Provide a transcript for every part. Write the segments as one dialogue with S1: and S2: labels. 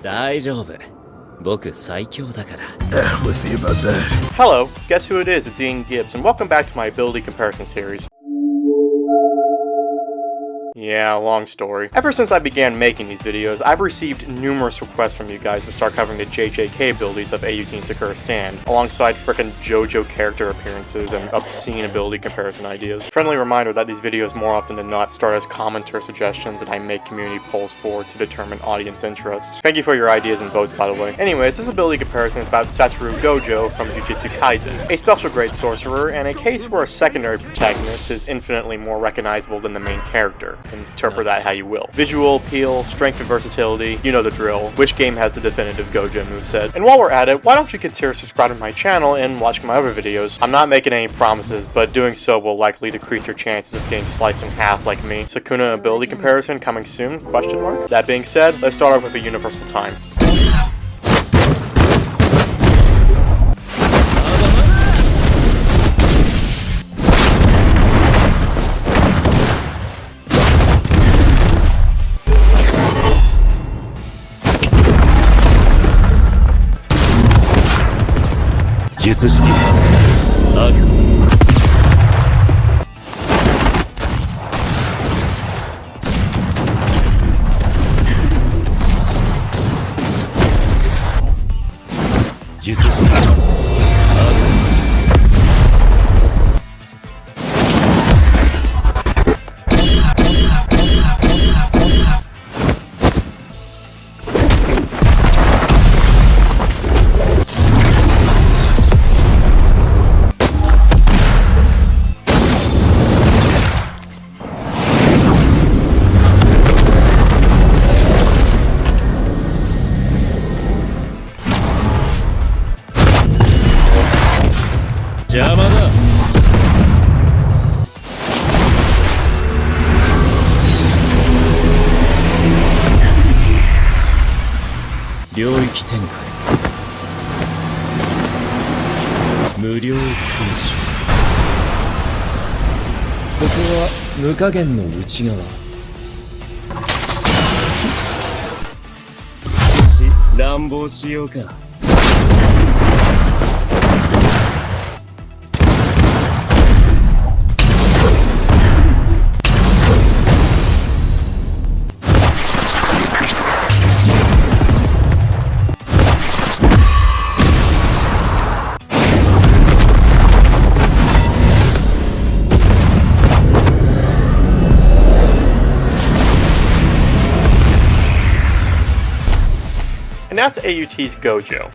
S1: 大丈夫。僕最強だから。
S2: We'll see about that.
S3: Hello, guess who it is? It's Ian Gibbs, and welcome back to my ability comparison series. Yeah, long story. Ever since I began making these videos, I've received numerous requests from you guys to start covering the JJK abilities of AUT and Sakura Stand, alongside frickin' Gojo character appearances and obscene ability comparison ideas. Friendly reminder that these videos more often than not start as commenter suggestions that I make community polls for to determine audience interests. Thank you for your ideas and votes, by the way. Anyways, this ability comparison is about Satoru Gojo from Jujutsu Kaisen, a special grade sorcerer, and a case where a secondary protagonist is infinitely more recognizable than the main character. Interpret that how you will. Visual appeal, strength and versatility, you know the drill. Which game has the definitive Gojo moveset? And while we're at it, why don't you consider subscribing to my channel and watching my other videos? I'm not making any promises, but doing so will likely decrease your chances of getting sliced in half like me. Sakura ability comparison coming soon? Question mark. That being said, let's start off with a universal time. And that's AUT's Gojo.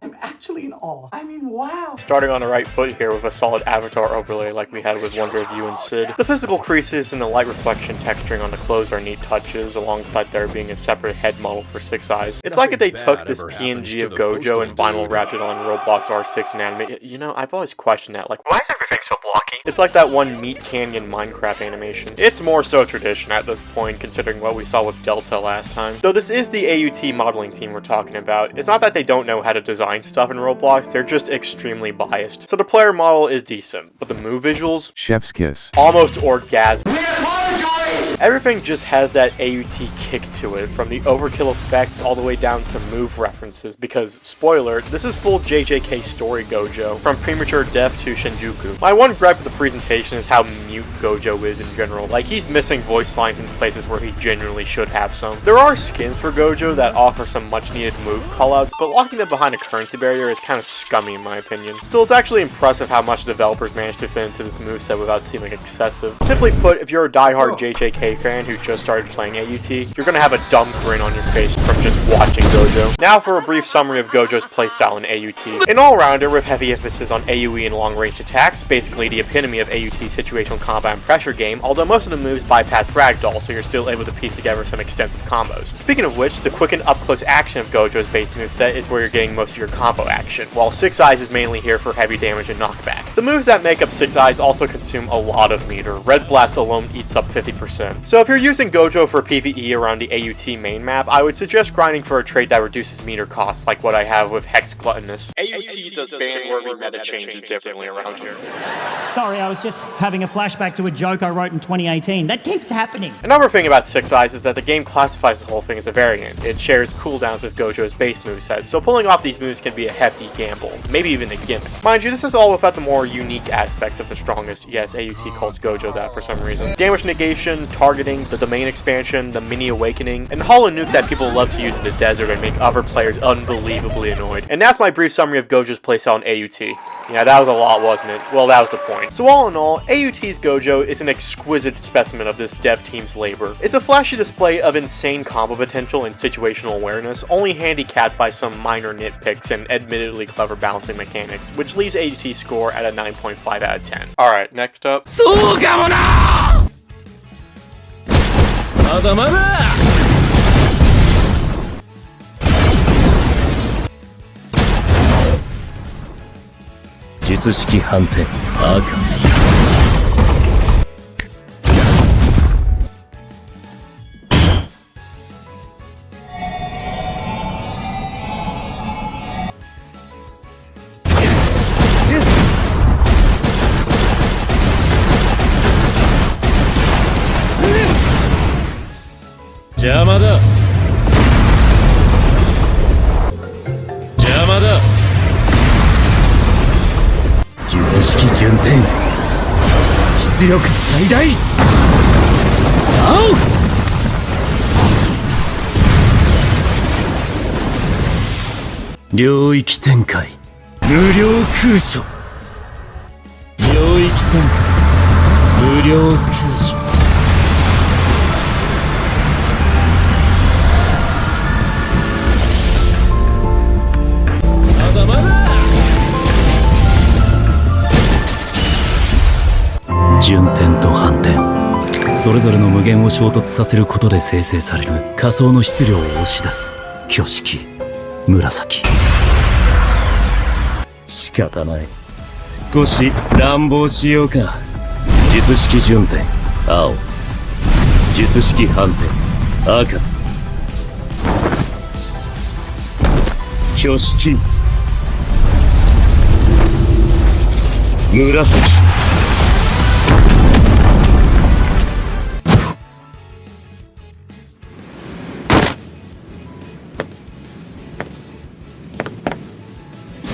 S4: I'm actually in awe. I mean, wow.
S3: Starting on the right foot here with a solid avatar overlay like we had with Wonder of You and Sid. The physical creases and the light reflection texturing on the clothes are neat touches, alongside there being a separate head model for Six Eyes. It's like if they took this PNG of Gojo and vinyl wrapped it on Roblox R6 and animated. You know, I've always questioned that, like, why is everything so blocky? It's like that one Meat Canyon Minecraft animation. It's more so tradition at this point, considering what we saw with Delta last time. Though this is the AUT modeling team we're talking about, it's not that they don't know how to design stuff in Roblox, they're just extremely biased. So the player model is decent, but the move visuals?
S5: Chef's kiss.
S3: Almost orgasm. We apologize! Everything just has that AUT kick to it, from the overkill effects all the way down to move references, because, spoiler, this is full JJK story Gojo, from premature death to Shinjuku. My one gripe with the presentation is how mute Gojo is in general. Like, he's missing voice lines in places where he genuinely should have some. There are skins for Gojo that offer some much needed move callouts, but locking them behind a currency barrier is kind of scummy in my opinion. Still, it's actually impressive how much developers managed to fit into this moveset without seeming excessive. Simply put, if you're a diehard JJK fan who just started playing AUT, you're gonna have a dumb grin on your face from just watching Gojo. Now for a brief summary of Gojo's playstyle in AUT. An all-rounder with heavy emphasis on AoE and long-range attacks, basically the epitome of AUT's situational combat and pressure game, although most of the moves bypass ragdoll, so you're still able to piece together some extensive combos. Speaking of which, the quick and up-close action of Gojo's base moveset is where you're getting most of your combo action, while Six Eyes is mainly here for heavy damage and knockback. The moves that make up Six Eyes also consume a lot of meter. Red Blast alone eats up 50%. again. So if you're using Gojo for PvE around the AUT main map, I would suggest grinding for a trait that reduces meter costs like what I have with Hex Gluttonous. AUT does ban-worthy meta changes differently around here.
S2: Sorry, I was just having a flashback to a joke I wrote in 2018. That keeps happening.
S3: Another thing about Six Eyes is that the game classifies the whole thing as a variant. It shares cooldowns with Gojo's base moveset, so pulling off these moves can be a hefty gamble, maybe even a gimmick. Mind you, this is all without the more unique aspects of the strongest. Yes, AUT calls Gojo that for some reason. Damage negation, targeting, the domain expansion, the mini awakening, and the hollow nuke that people love to use in the desert and make other players unbelievably annoyed. And that's my brief summary of Gojo's playstyle in AUT. Yeah, that was a lot, wasn't it? Well, that was the point. So all in all, AUT's Gojo is an exquisite specimen of this dev team's labor. It's a flashy display of insane combo potential and situational awareness, only handicapped by some minor nitpicks and admittedly clever balancing mechanics, which leaves AUT's score at a 9.5 out of 10. Alright, next up.
S1: そうかもなまだまだ術式反転赤邪魔だ邪魔だ術式順転出力最大青領域展開無料空所領域展開無料空所順転と反転それぞれの無限を衝突させることで生成される仮想の質量を押し出す挙式紫仕方ない少し乱暴しようか術式順転青術式反転赤挙式紫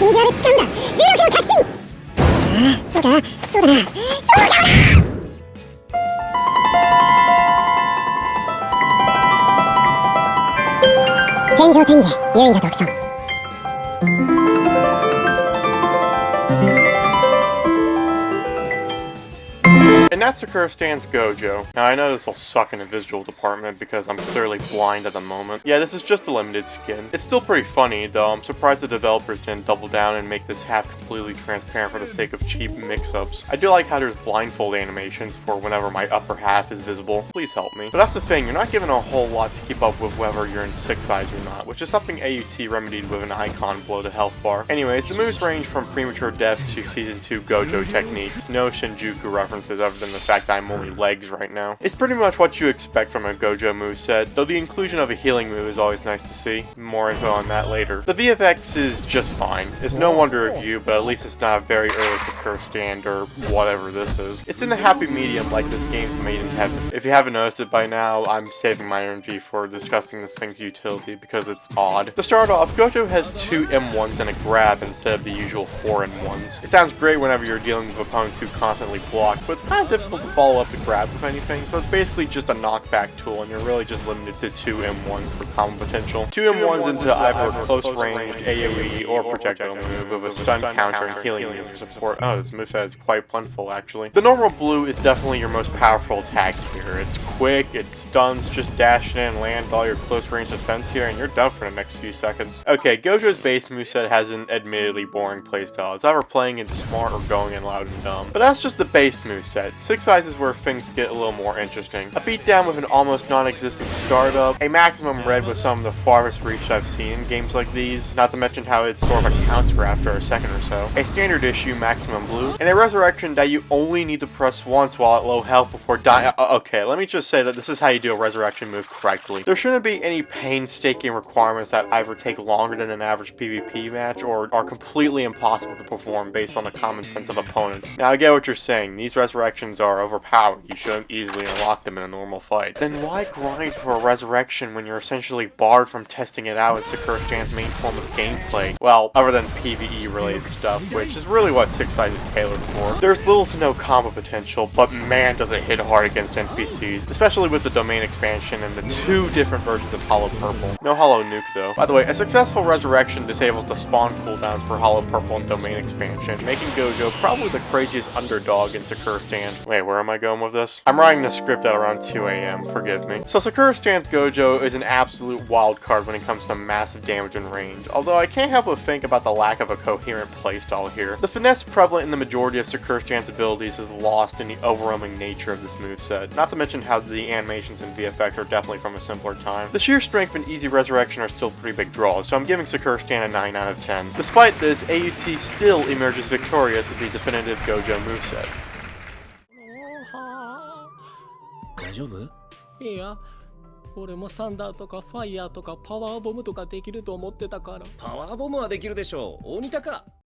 S5: 死に際で掴んだ重力の確信そうだそうだそうだ天上天下優位が独尊
S3: And that's Sakura stands Gojo. Now I know this will suck in the visual department because I'm clearly blind at the moment. Yeah, this is just a limited skin. It's still pretty funny though. I'm surprised the developers didn't double down and make this half completely transparent for the sake of cheap mix-ups. I do like how there's blindfold animations for whenever my upper half is visible. Please help me. But that's the thing, you're not given a whole lot to keep up with whether you're in Six Eyes or not, which is something AUT remedied with an icon below the health bar. Anyways, the moves range from premature death to Season 2 Gojo techniques. No Shinjuku references other than the fact that I'm only legs right now. It's pretty much what you expect from a Gojo moveset, though the inclusion of a healing move is always nice to see. More info on that later. The VFX is just fine. It's no wonder review, but at least it's not a very early Sakura stand or whatever this is. It's in a happy medium like this game's made in heaven. If you haven't noticed it by now, I'm saving my energy for discussing this thing's utility because it's odd. To start off, Gojo has 2 M1s and a grab instead of the usual 4 M1s. It sounds great whenever you're dealing with opponents who constantly block, but it's kind of difficult to follow up the grab with anything, so it's basically just a knockback tool and you're really just limited to 2 M1s for combo potential. 2 M1s into either a close range, AoE, or projectile move with a stun counter and healing move for support. Oh, this moveset is quite plentiful actually. The normal blue is definitely your most powerful attack here. It's quick, it stuns, just dash in and land all your close range defense here and you're done for the next few seconds. Okay, Gojo's base moveset has an admittedly boring playstyle. It's either playing it smart or going in loud and dumb. But that's just the base moveset. Six Eyes is where things get a little more interesting. A beatdown with an almost non-existent startup, a maximum red with some of the farthest reach I've seen in games like these, not to mention how it's sort of a counter after a second or so, a standard issue maximum blue, and a resurrection that you only need to press once while at low health before dying. Okay, let me just say that this is how you do a resurrection move correctly. There shouldn't be any painstaking requirements that either take longer than an average PvP match or are completely impossible to perform based on the common sense of opponents. Now I get what you're saying, these resurrections are overpowered, you shouldn't easily unlock them in a normal fight. Then why grind for a resurrection when you're essentially barred from testing it out in Sakura Stan's main form of gameplay? Well, other than PvE related stuff, which is really what Six Eyes is tailored for. There's little to no combo potential, but man does it hit hard against NPCs, especially with the domain expansion and the two different versions of Hollow Purple. No Hollow Nuke though. By the way, a successful resurrection disables the spawn cooldowns for Hollow Purple and domain expansion, making Gojo probably the craziest underdog in Sakura Stand. Wait, where am I going with this? I'm writing the script at around 2 AM, forgive me. So Sakura Stand's Gojo is an absolute wild card when it comes to massive damage and range, although I can't help but think about the lack of a coherent playstyle here. The finesse prevalent in the majority of Sakura Stan's abilities is lost in the overwhelming nature of this moveset, not to mention how the animations and VFX are definitely from a simpler time. The sheer strength and easy resurrection are still pretty big draws, so I'm giving Sakura Stan a 9 out of 10. Despite this, AUT still emerges victorious with the definitive Gojo moveset.
S1: 大丈夫？
S6: いや、俺もサンダーとかファイヤーとかパワーボムとかできると思ってたから。
S7: パワーボムはできるでしょう。大仁田か。